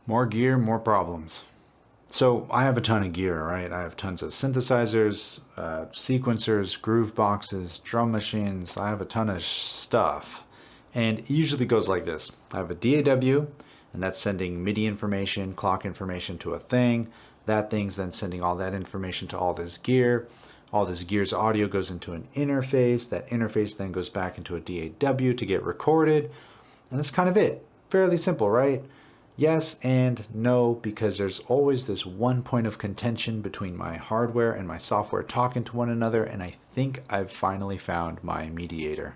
More gear, more problems. So I have a ton of gear, right? I have tons of synthesizers, sequencers, groove boxes, drum machines. I have a ton of stuff. And it usually goes like this. I have a DAW, and that's sending MIDI information, clock information to a thing. That thing's then sending all that information to all this gear. All this gear's audio goes into an interface. That interface then goes back into a DAW to get recorded. And that's kind of it. Fairly simple, right? Yes and no, because there's always this one point of contention between my hardware and my software talking to one another, and I think I've finally found my mediator.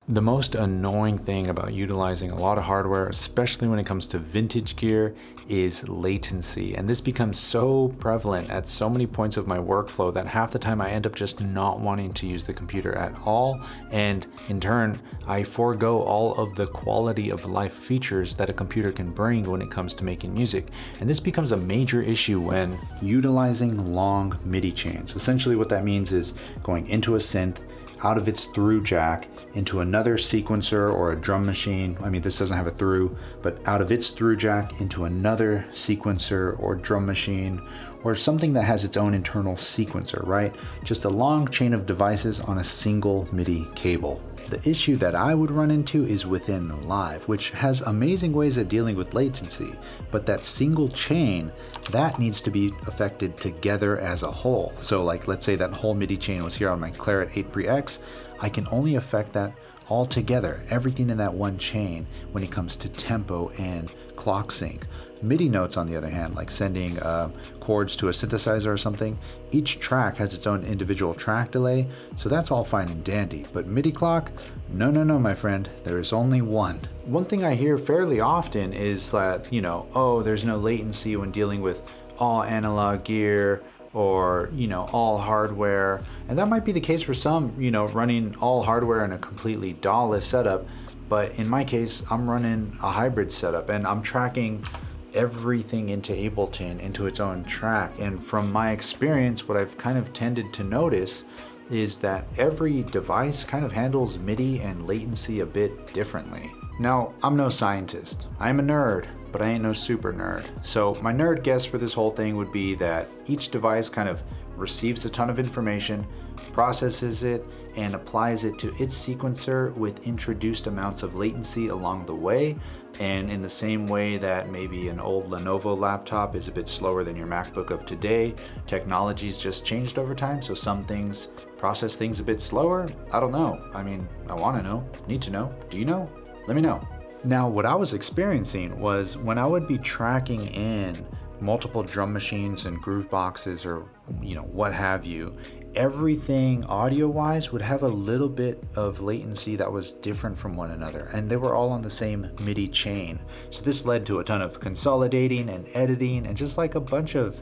The most annoying thing about utilizing a lot of hardware, especially when it comes to vintage gear, is latency. And this becomes so prevalent at so many points of my workflow that half the time I end up just not wanting to use the computer at all. And in turn, I forego all of the quality of life features that a computer can bring when it comes to making music. And this becomes a major issue when utilizing long MIDI chains. Essentially what that means is going into a synth, out of its through jack into another sequencer or a drum machine. I mean, this doesn't have a through, but out of its through jack into another sequencer or drum machine, or something that has its own internal sequencer, right? Just a long chain of devices on a single MIDI cable. The issue that I would run into is within Live, which has amazing ways of dealing with latency, but that single chain, that needs to be affected together as a whole. So like, let's say that whole MIDI chain was here on my Claret 8 Pre X, I can only affect that all together, everything in that one chain when it comes to tempo and clock sync. MIDI notes, on the other hand, like sending chords to a synthesizer or something, each track has its own individual track delay, so that's all fine and dandy. But MIDI clock? No, my friend, there is only one. One thing I hear fairly often is that, oh, there's no latency when dealing with all analog gear, or all hardware, and that might be the case for some, running all hardware in a completely DAW-less setup. But in my case, I'm running a hybrid setup, and I'm tracking everything into Ableton into its own track. And from my experience, what I've kind of tended to notice is that every device kind of handles MIDI and latency a bit differently. Now, I'm no scientist. I'm a nerd, but I ain't no super nerd. So my nerd guess for this whole thing would be that each device kind of receives a ton of information, processes it, and applies it to its sequencer with introduced amounts of latency along the way. And in the same way that maybe an old Lenovo laptop is a bit slower than your MacBook of today, technology's just changed over time, so some things process things a bit slower. I don't know. I mean, I want to know, need to know. Do you know? Let me know. Now, what I was experiencing was when I would be tracking in multiple drum machines and groove boxes or what have you, everything audio-wise would have a little bit of latency that was different from one another, and they were all on the same MIDI chain. So this led to a ton of consolidating and editing and just like a bunch of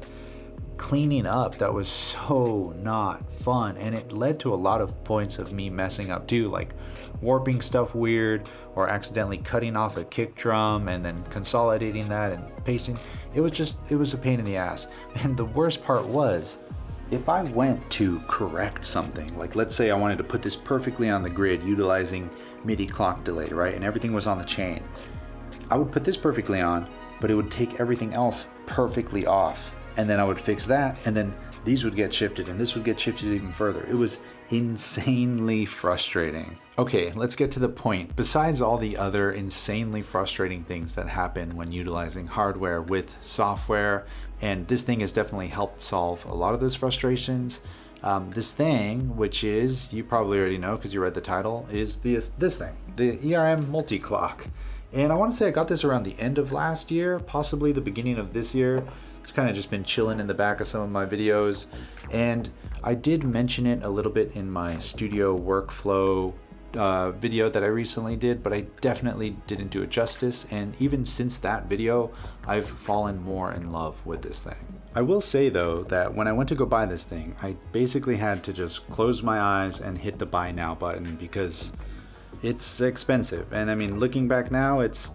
cleaning up that was so not fun, and it led to a lot of points of me messing up too, like warping stuff weird or accidentally cutting off a kick drum and then consolidating that and pasting. It was a pain in the ass. And the worst part was, if I went to correct something, like let's say I wanted to put this perfectly on the grid utilizing MIDI clock delay, right, and everything was on the chain, I would put this perfectly on, but it would take everything else perfectly off. And then I would fix that, and then these would get shifted, and this would get shifted even further. It was insanely frustrating. Okay, let's get to the point. Besides all the other insanely frustrating things that happen when utilizing hardware with software, and this thing has definitely helped solve a lot of those frustrations, this thing, which is, you probably already know because you read the title, is this thing, the Multiclock. And I want to say I got this around the end of last year, possibly the beginning of this year. It's kind of just been chilling in the back of some of my videos, and I did mention it a little bit in my studio workflow video that I recently did, but I definitely didn't do it justice, and even since that video I've fallen more in love with this thing. I will say though that when I went to go buy this thing, I basically had to just close my eyes and hit the buy now button because it's expensive. And I mean, looking back now, it's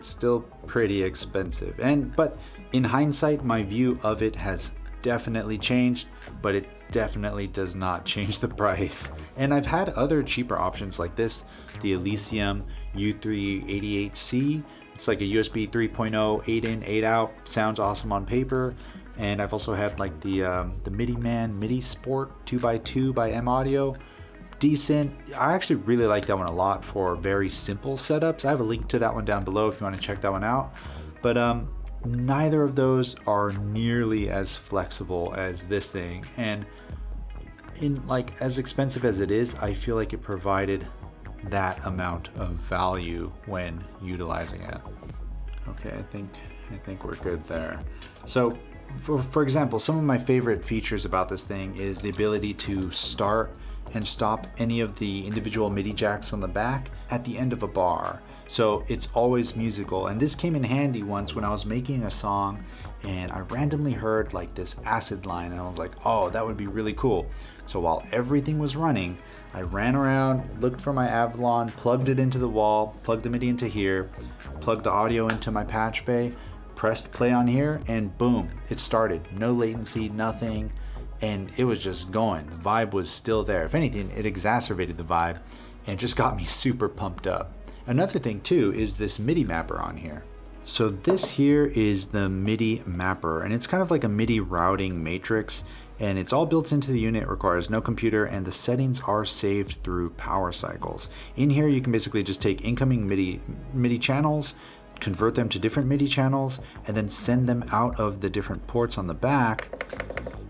still pretty expensive, but in hindsight, my view of it has definitely changed, but it definitely does not change the price. And I've had other cheaper options like this, the Elysium U388C. It's like a USB 3.0, 8 in, 8 out. Sounds awesome on paper. And I've also had like the MIDI Man MIDI Sport 2x2 by M Audio. Decent. I actually really like that one a lot for very simple setups. I have a link to that one down below if you want to check that one out. But neither of those are nearly as flexible as this thing. And in like as expensive as it is, I feel like it provided that amount of value when utilizing it. Okay, I think we're good there. So for example, some of my favorite features about this thing is the ability to start and stop any of the individual MIDI jacks on the back at the end of a bar. So it's always musical. And this came in handy once when I was making a song and I randomly heard like this acid line and I was like, oh, that would be really cool. So while everything was running, I ran around, looked for my Avalon, plugged it into the wall, plugged the MIDI into here, plugged the audio into my patch bay, pressed play on here, and boom, it started. No latency, nothing. And it was just going. The vibe was still there. If anything, it exacerbated the vibe and just got me super pumped up. Another thing too is this MIDI mapper on here. So this here is the MIDI mapper, and it's kind of like a MIDI routing matrix, and it's all built into the unit, requires no computer, and the settings are saved through power cycles. In here you can basically just take incoming MIDI channels, convert them to different MIDI channels, and then send them out of the different ports on the back,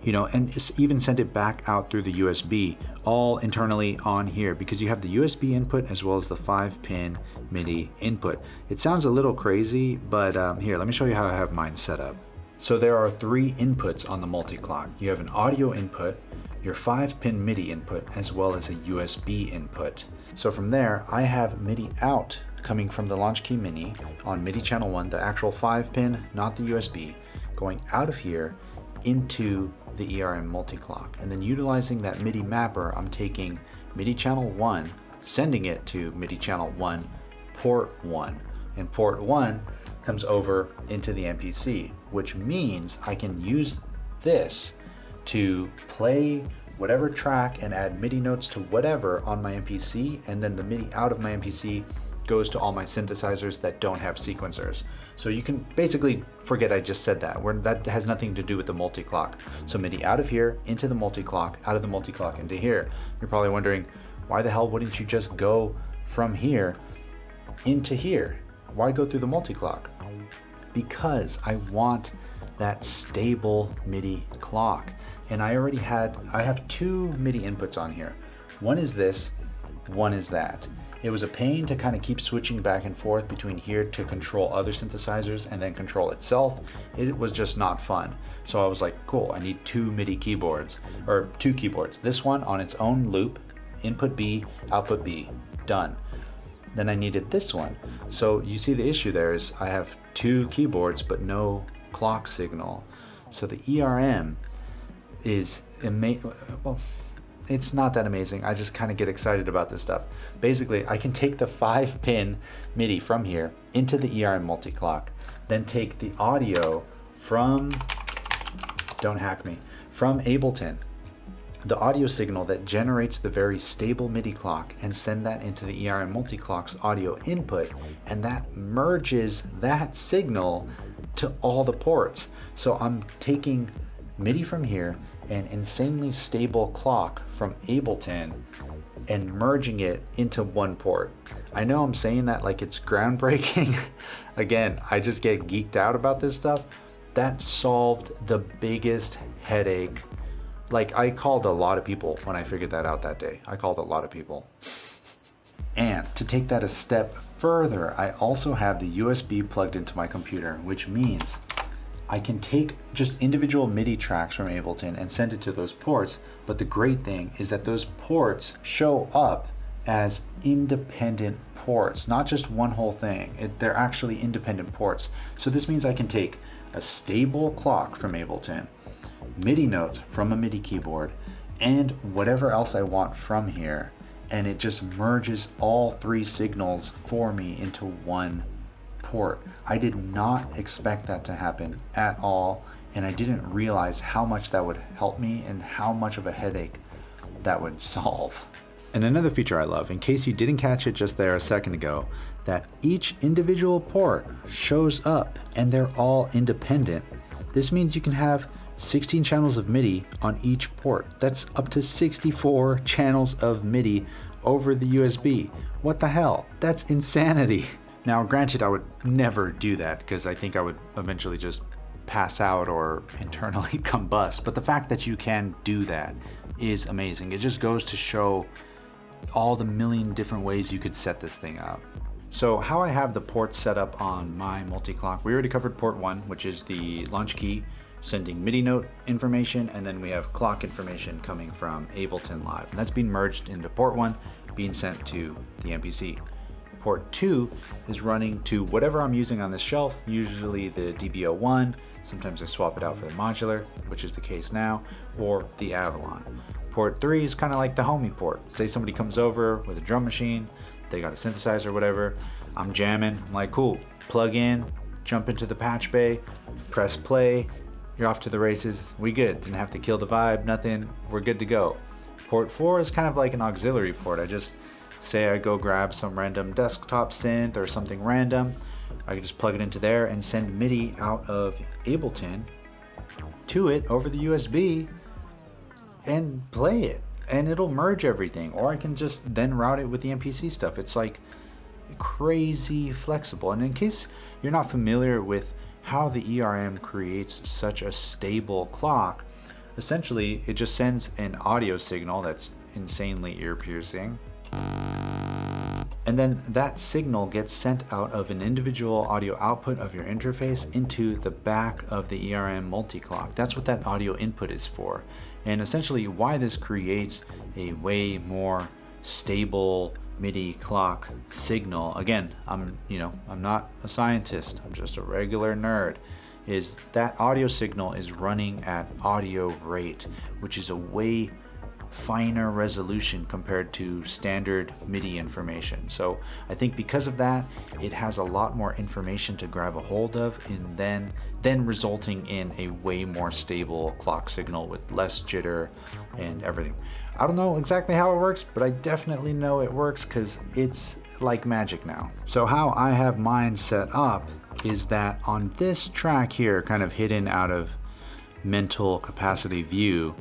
you know, and even send it back out through the USB, all internally on here, because you have the USB input as well as the 5-pin MIDI input. It sounds a little crazy, but here, let me show you how I have mine set up. So there are 3 inputs on the Multiclock. You have an audio input, your 5-pin MIDI input, as well as a USB input. So from there, I have MIDI out coming from the Launch Key Mini on MIDI channel 1, the actual 5-pin, not the USB, going out of here into the ERM Multiclock. And then utilizing that MIDI mapper, I'm taking MIDI channel 1, sending it to MIDI channel 1, port 1. And port 1 comes over into the MPC, which means I can use this to play whatever track and add MIDI notes to whatever on my MPC, and then the MIDI out of my MPC goes to all my synthesizers that don't have sequencers. So you can basically forget I just said that. That has nothing to do with the Multiclock. So MIDI out of here into the Multiclock, out of the Multiclock into here. You're probably wondering, why the hell wouldn't you just go from here into here? Why go through the Multiclock? Because I want that stable MIDI clock. And I have 2 MIDI inputs on here. One is this, one is that. It was a pain to kind of keep switching back and forth between here to control other synthesizers and then control itself. It was just not fun. So I was like, cool, I need 2 MIDI keyboards, or 2 keyboards. This one on its own loop, input B, output B, done. Then I needed this one. So you see the issue there is I have 2 keyboards but no clock signal. So the ERM is well, it's not that amazing. I just kind of get excited about this stuff. Basically, I can take the 5-pin MIDI from here into the ERM Multiclock, then take the audio from, don't hack me, from Ableton, the audio signal that generates the very stable MIDI clock, and send that into the ERM Multiclock's audio input, and that merges that signal to all the ports. So I'm taking MIDI from here, an insanely stable clock from Ableton, and merging it into one port. I know I'm saying that like it's groundbreaking. Again, I just get geeked out about this stuff. That solved the biggest headache. Like, I called a lot of people when I figured that out that day. I called a lot of people. And to take that a step further, I also have the USB plugged into my computer, which means I can take just individual MIDI tracks from Ableton and send it to those ports. But the great thing is that those ports show up as independent ports, not just one whole thing. They're actually independent ports. So this means I can take a stable clock from Ableton, MIDI notes from a MIDI keyboard, and whatever else I want from here, and it just merges all 3 signals for me into one port. I did not expect that to happen at all, and I didn't realize how much that would help me and how much of a headache that would solve. And another feature I love, in case you didn't catch it just there a second ago, that each individual port shows up and they're all independent. This means you can have 16 channels of MIDI on each port. That's up to 64 channels of MIDI over the USB. What the hell? That's insanity. Now, granted, I would never do that because I think I would eventually just pass out or internally combust. But the fact that you can do that is amazing. It just goes to show all the million different ways you could set this thing up. So how I have the ports set up on my Multiclock, we already covered port 1, which is the launch key sending MIDI note information, and then we have clock information coming from Ableton Live. And that's being merged into port 1, being sent to the MPC. Port 2 is running to whatever I'm using on this shelf, usually the DB01. Sometimes I swap it out for the modular, which is the case now, or the Avalon. Port 3 is kind of like the homie port. Say somebody comes over with a drum machine, they got a synthesizer or whatever, I'm jamming, I'm like, cool, plug in, jump into the patch bay, press play, you're off to the races, we good, didn't have to kill the vibe, nothing, we're good to go. Port 4 is kind of like an auxiliary port. I just say I go grab some random desktop synth or something random, I can just plug it into there and send MIDI out of Ableton to it over the USB and play it, and it'll merge everything. Or I can just then route it with the MPC stuff. It's like crazy flexible. And in case you're not familiar with how the ERM creates such a stable clock, essentially it just sends an audio signal that's insanely ear-piercing, and then that signal gets sent out of an individual audio output of your interface into the back of the ERM Multiclock. That's what that audio input is for. And essentially why this creates a way more stable MIDI clock signal. Again, I'm not a scientist, I'm just a regular nerd. Is that audio signal is running at audio rate, which is a way finer resolution compared to standard MIDI information. So I think because of that, it has a lot more information to grab a hold of, and then resulting in a way more stable clock signal with less jitter and everything. I don't know exactly how it works, but I definitely know it works because it's like magic now. So how I have mine set up is that on this track here, kind of hidden out of mental capacity view,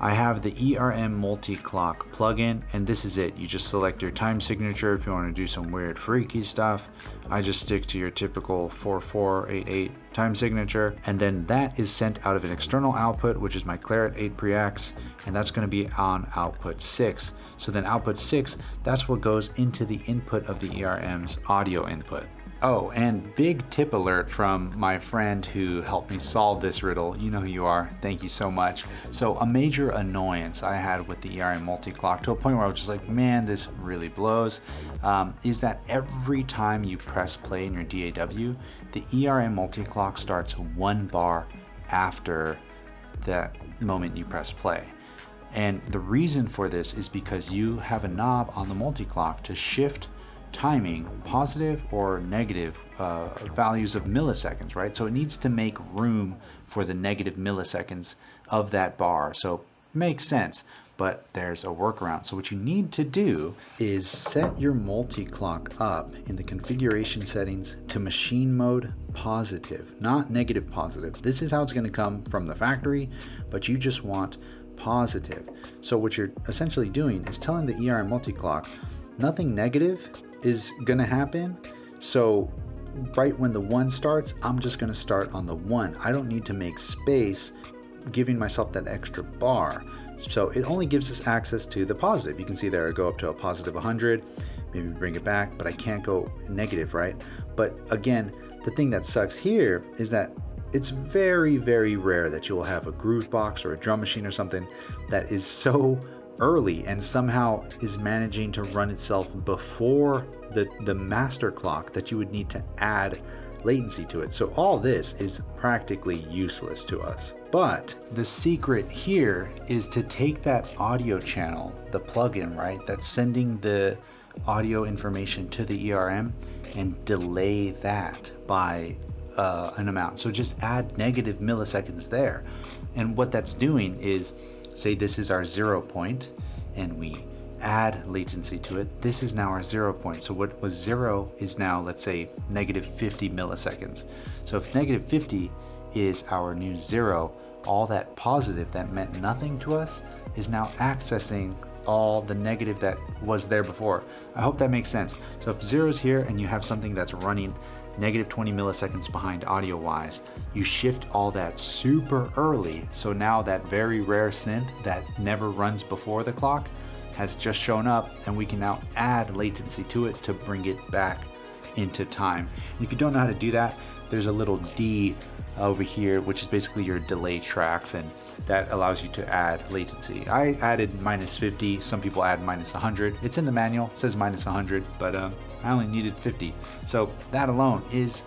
I have the ERM Multiclock plugin, and this is it. You just select your time signature if you want to do some weird freaky stuff. I just stick to your typical 4488 time signature, and then that is sent out of an external output, which is my Claret 8 Prex, and that's going to be on output 6. So then output 6, that's what goes into the input of the ERM's audio input. Oh, and big tip alert from my friend who helped me solve this riddle. You know who you are. Thank you so much. So a major annoyance I had with the ERM Multiclock, to a point where I was just like, man, this really blows, is that every time you press play in your DAW, the ERM Multiclock starts 1 bar after that moment you press play. And the reason for this is because you have a knob on the Multiclock to shift timing, positive or negative values of milliseconds, right? So it needs to make room for the negative milliseconds of that bar. So makes sense, but there's a workaround. So what you need to do is set your Multiclock up in the configuration settings to machine mode positive, not negative positive. This is how it's going to come from the factory, but you just want positive. So what you're essentially doing is telling the ERM Multiclock nothing negative is gonna happen. So right when the 1 starts, I'm just gonna start on the 1. I don't need to make space, giving myself that extra bar. So it only gives us access to the positive. You can see there I go up to a positive 100, maybe bring it back, but I can't go negative, right? But again, the thing that sucks here is that it's very, very rare that you will have a groove box or a drum machine or something that is so early and somehow is managing to run itself before the master clock that you would need to add latency to it. So all this is practically useless to us. But the secret here is to take that audio channel, the plugin, right, that's sending the audio information to the ERM, and delay that by an amount. So just add negative milliseconds there. And what that's doing is, say this is our 0 point, and we add latency to it. This is now our 0 point. So what was 0 is now, let's say, negative 50 milliseconds. So if negative 50 is our new 0, all that positive that meant nothing to us is now accessing all the negative that was there before. I hope that makes sense. So if 0 is here and you have something that's running negative 20 milliseconds behind audio wise, you shift all that super early. So now that very rare synth that never runs before the clock has just shown up, and we can now add latency to it to bring it back into time. And if you don't know how to do that, there's a little D over here, which is basically your delay tracks, and that allows you to add latency. I added -50, some people add -100. It's in the manual, it says -100, but I only needed 50. So that alone is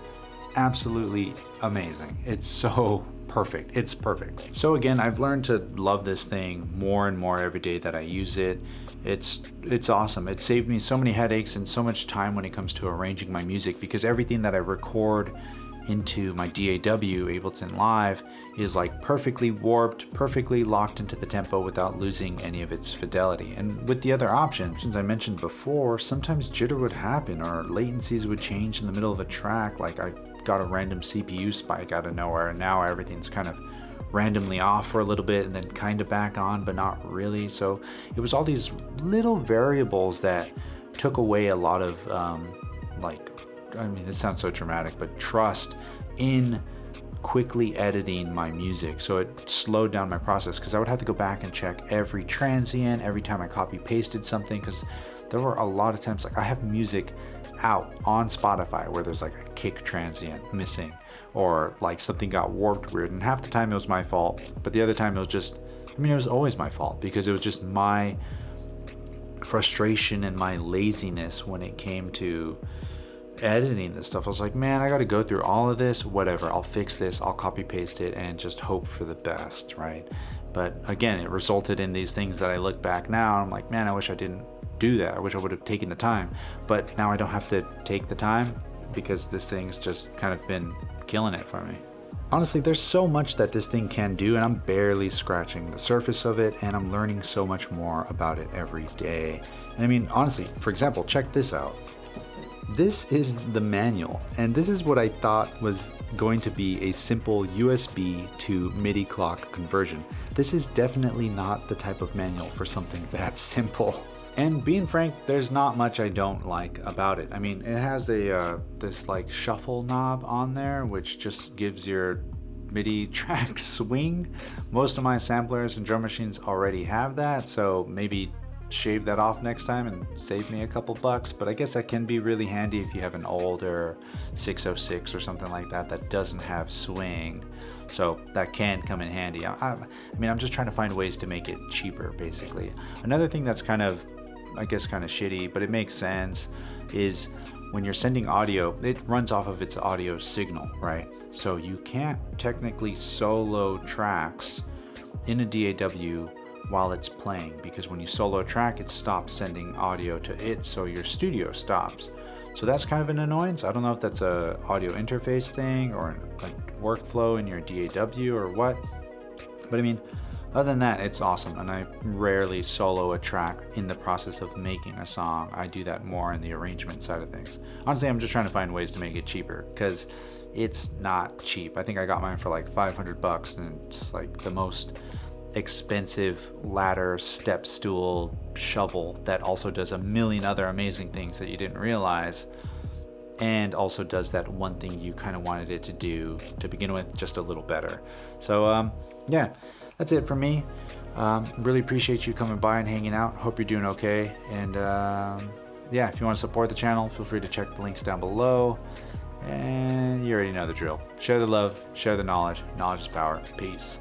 absolutely amazing. It's so perfect. It's perfect. So again, I've learned to love this thing more and more every day that I use it. It's awesome. It saved me so many headaches and so much time when it comes to arranging my music, because everything that I record into my DAW Ableton Live is like perfectly warped, perfectly locked into the tempo without losing any of its fidelity. And with the other options I mentioned before, sometimes jitter would happen or latencies would change in the middle of a track. Like I got a random CPU spike out of nowhere, and now everything's kind of randomly off for a little bit and then kind of back on, but not really. So it was all these little variables that took away a lot of I mean, this sounds so dramatic, but trust in quickly editing my music. So it slowed down my process, because I would have to go back and check every transient every time I copy pasted something, because there were a lot of times, like I have music out on Spotify where there's like a kick transient missing, or like something got warped weird, and half the time it was my fault, but the other time it was just, I mean, it was always my fault, because it was just my frustration and my laziness when it came to editing this stuff. I was like, man, I got to go through all of this, whatever, I'll fix this, I'll copy paste it and just hope for the best, right? But again, it resulted in these things that I look back now, I'm like, man, I wish I didn't do that. I wish I would have taken the time. But now I don't have to take the time, because this thing's just kind of been killing it for me. Honestly, there's so much that this thing can do, and I'm barely scratching the surface of it, and I'm learning so much more about it every day. And I mean, honestly, for example, check this out. This is the manual, and this is what I thought was going to be a simple USB to MIDI clock conversion. This is definitely not the type of manual for something that simple. And being frank, there's not much I don't like about it. I mean, it has a this like shuffle knob on there, which just gives your MIDI track swing. Most of my samplers and drum machines already have that, so maybe shave that off next time and save me a couple bucks. But I guess that can be really handy if you have an older 606 or something like that that doesn't have swing. So that can come in handy. I mean, I'm just trying to find ways to make it cheaper, basically. Another thing that's kind of, I guess, kind of shitty, but it makes sense, is when you're sending audio, it runs off of its audio signal, right? So you can't technically solo tracks in a DAW while it's playing, because when you solo a track, it stops sending audio to it, so your studio stops. So that's kind of an annoyance. I don't know if that's a audio interface thing or like workflow in your DAW or what, but I mean, other than that, it's awesome. And I rarely solo a track in the process of making a song. I do that more in the arrangement side of things. Honestly, I'm just trying to find ways to make it cheaper, because it's not cheap. I think I got mine for like 500 bucks, and it's like the most expensive ladder, step stool, shovel that also does a million other amazing things that you didn't realize, and also does that one thing you kind of wanted it to do to begin with just a little better. So yeah, that's it for me. Really appreciate you coming by and hanging out. Hope you're doing okay. And yeah, if you want to support the channel, feel free to check the links down below. And you already know the drill. Share the love, share the knowledge. Knowledge is power. Peace.